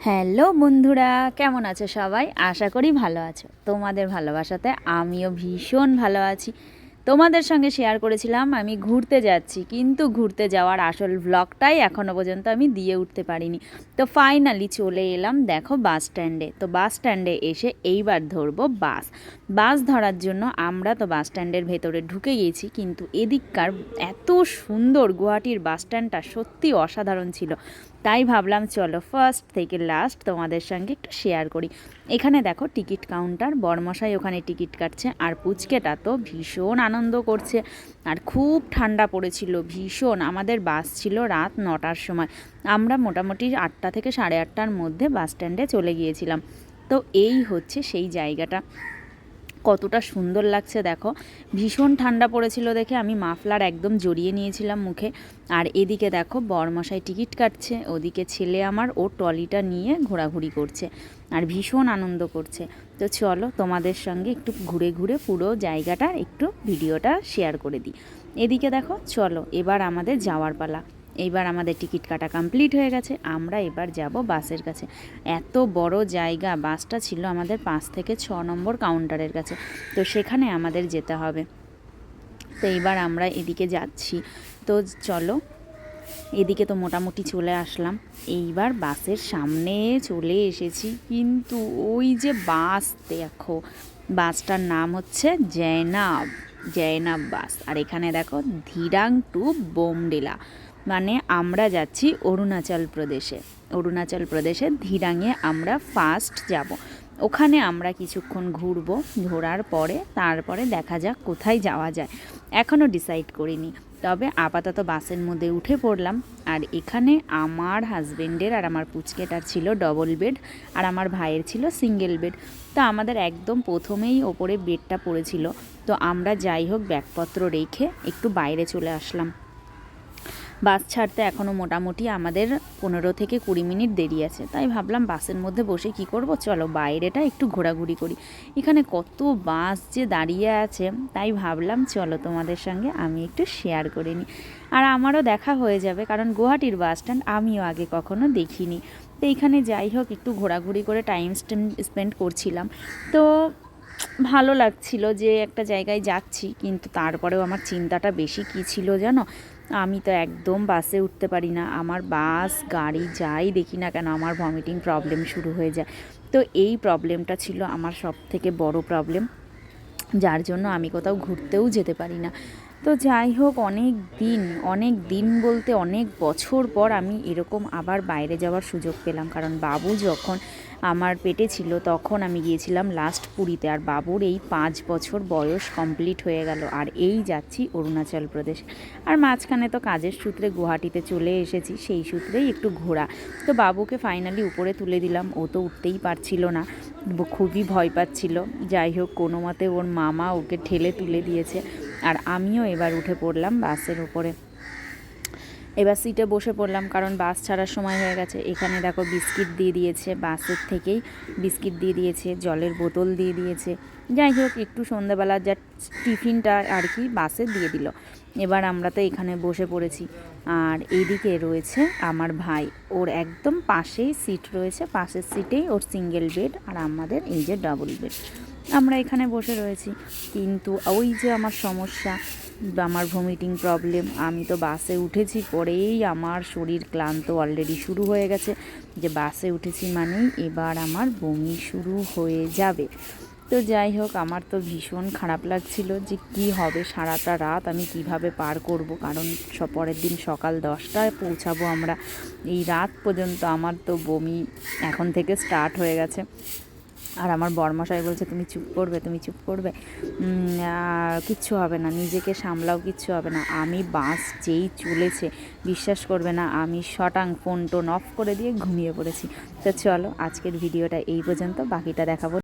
Hello বন্ধুরা, কেমন আছো সবাই? আশা করি ভালো আছো। তোমাদের ভালোবাসাতে আমিও ভীষণ ভালো আছি। তোমাদের সঙ্গে শেয়ার করেছিলাম আমি ঘুরতে যাচ্ছি, কিন্তু ঘুরতে যাওয়ার আসল ভ্লগটাই এখনও পর্যন্ত আমি দিয়ে উঠতে পারিনি। তো ফাইনালি চলে এলাম দেখো বাস স্ট্যান্ডে। তো বাস স্ট্যান্ডে এসে এইবার ধরবো বাস। বাস ধরার জন্য আমরা তো বাস স্ট্যান্ডের ভেতরে ঢুকে গেছি, কিন্তু এদিককার এত সুন্দর গুয়াহাটির বাস স্ট্যান্ডটা সত্যি অসাধারণ ছিল। তাই ভাবলাম চলো ফার্স্ট থেকে লাস্ট তোমাদের সঙ্গে একটু শেয়ার করি। এখানে দেখো টিকিট কাউন্টার, বড়মশাই ওখানে টিকিট কাটছে, আর পুচকেটা তো ভীষণ আনন্দ করছে। আর খুব ঠান্ডা পড়েছিল ভীষণ। আমাদের বাস ছিল রাত 9টার সময়। আমরা মোটামুটি 8টা থেকে 8:30টার মধ্যে বাস স্ট্যান্ডে চলে গিয়েছিলাম। তো এই হচ্ছে সেই জায়গাটা, কতটা সুন্দর লাগছে দেখো। ভীষণ ঠান্ডা পড়েছিল দেখে আমি মাফলার একদম জড়িয়ে নিয়েছিলাম মুখে। আর এদিকে দেখো বরমশাই টিকিট কাটছে, ওদিকে ছেলে আমার ও ট্রলিটা নিয়ে ঘোরাঘুরি করছে আর ভীষণ আনন্দ করছে। তো চলো তোমাদের সঙ্গে একটু ঘুরে ঘুরে পুরো জায়গাটা একটু ভিডিওটা শেয়ার করে দিই। এদিকে দেখো চলো এবার আমাদের যাওয়ার পালা। এইবার আমাদের টিকিট কাটা কমপ্লিট হয়ে গেছে, আমরা এবার যাব বাসের কাছে। এত বড় জায়গা, বাসটা ছিল আমাদের 5 থেকে 6 নম্বর কাউন্টারের কাছে, তো সেখানে আমাদের যেতে হবে। তো এইবার আমরা এদিকে যাচ্ছি। তো চলো এদিকে তো মোটামুটি চলে আসলাম। এইবার বাসের সামনে চলে এসেছি, কিন্তু ওই যে বাস দেখো, বাসটার নাম হচ্ছে জয়নাব বাস। আর এখানে দেখো ধিরাং টু বোমডিলা, মানে আমরা যাচ্ছি অরুণাচল প্রদেশে ধিরাঙে আমরা ফার্স্ট যাব। ওখানে আমরা কিছুক্ষণ ঘুরবো, ঘোরার পরে তারপরে দেখা যাক কোথায় যাওয়া যায়, এখনও ডিসাইড করিনি। তবে আপাতত বাসের মধ্যে উঠে পড়লাম। আর এখানে আমার হাজবেন্ডের আর আমার পুচকেটার ছিল ডবল বেড, আর আমার ভাইয়ের ছিল সিঙ্গেল বেড। তো আমাদের একদম প্রথমেই ওপরে বেডটা পড়েছিল। তো আমরা যাই হোক ব্যাগপত্র রেখে একটু বাইরে চলে আসলাম। বাস ছাড়তে এখনও মোটামুটি আমাদের 15 থেকে 20 মিনিট দেরি আছে। তাই ভাবলাম বাসের মধ্যে বসে কি করব, চলো বাইরেটা একটু ঘোরাঘুরি করি। এখানে কত বাস যে দাঁড়িয়ে আছে, তাই ভাবলাম চলো তোমাদের সঙ্গে আমি একটু শেয়ার করে নিই। আর আমারও দেখা হয়ে যাবে, কারণ গুয়াহাটির বাস স্ট্যান্ড আমিও আগে কখনো দেখিনি। তো এইখানে যাই হোক একটু ঘোরাঘুরি করে টাইম স্পেন্ড করছিলাম। তো ভালো লাগছিল যে একটা জায়গায় যাচ্ছি, কিন্তু তারপরেও আমার চিন্তাটা বেশি কী ছিল জানো, আমি তো একদম বাসে উঠতে পারি না। আমার বাস গাড়ি যাই দেখি না কেন আমার ভমিটিং প্রবলেম শুরু হয়ে যায়। তো এই প্রবলেমটা ছিল আমার সব থেকে বড় প্রবলেম, যার জন্য আমি কোথাও ঘুরতেও যেতে পারি না। তো যাই হোক অনেক দিন বলতে অনেক বছর পর আমি এরকম আবার বাইরে যাওয়ার সুযোগ পেলাম। কারণ বাবু যখন আমার পেটে ছিল তখন আমি গিয়েছিলাম লাস্ট পুরীতে, আর বাবুর এই 5 বছর বয়স কমপ্লিট হয়ে গেল, আর এই যাচ্ছি অরুণাচল প্রদেশ। আর মাঝখানে তো কাজের সূত্রে গুয়াহাটিতে চলে এসেছি, সেই সূত্রেই একটু ঘোরা। তো বাবুকে ফাইনালি উপরে তুলে দিলাম, ও তো উঠতেই পারছিল না, খুবই ভয় পাচ্ছিল। যাই হোক কোনো মতে ওর মামা ওকে ঠেলে তুলে দিয়েছে, আর আমিও এবার উঠে পড়লাম বাসের উপরে। এবার সিটে বসে পড়লাম, কারণ বাস ছাড়ার সময় হয়ে গেছে। এখানে দেখো বিস্কিট দিয়ে দিয়েছে, বাসের থেকেই বিস্কিট দিয়ে দিয়েছে, জলের বোতল দিয়ে দিয়েছে। যাই হোক একটু সন্ধ্যাবেলা যা টিফিনটা আর কি বাসে দিয়ে দিল। এবার আমরা তো এখানে বসে পড়েছি, আর এইদিকে রয়েছে আমার ভাই, ওর একদম পাশেই সিট রয়েছে, পাশের সিটেই ওর সিঙ্গেল বেড, আর আমাদের এই যে ডাবল বেড। আমরা এখানে বসে রয়েছি, কিন্তু ওই যে আমার সমস্যা, আমার ভমিটিং প্রবলেম। আমি তো বাসে উঠেছি পরেই আমার শরীর ক্লান্ত অলরেডি শুরু হয়ে গেছে, যে বাসে উঠেছি মানেই এবার আমার বমি শুরু হয়ে যাবে। তো যাই হোক আমার তো ভীষণ খারাপ লাগছিল যে কি হবে, সারাটা রাত আমি কিভাবে পার করব, কারণ পরের দিন সকাল 10টায় পৌঁছাবো আমরা। এই রাত পর্যন্ত আমার তো বমি এখন থেকে স্টার্ট হয়ে গেছে। আর আমার বরমশাই বলছে তুমি চুপ করবে, কিচ্ছু হবে না, নিজেকে সামলাও, কিচ্ছু হবে না। আমি বাস যেই চলেছে বিশ্বাস করবে না, আমি শটাং ফোন টোন অফ করে দিয়ে ঘুমিয়ে পড়েছি। তো চলো আজকের ভিডিওটা এই পর্যন্ত, বাকিটা দেখাবো।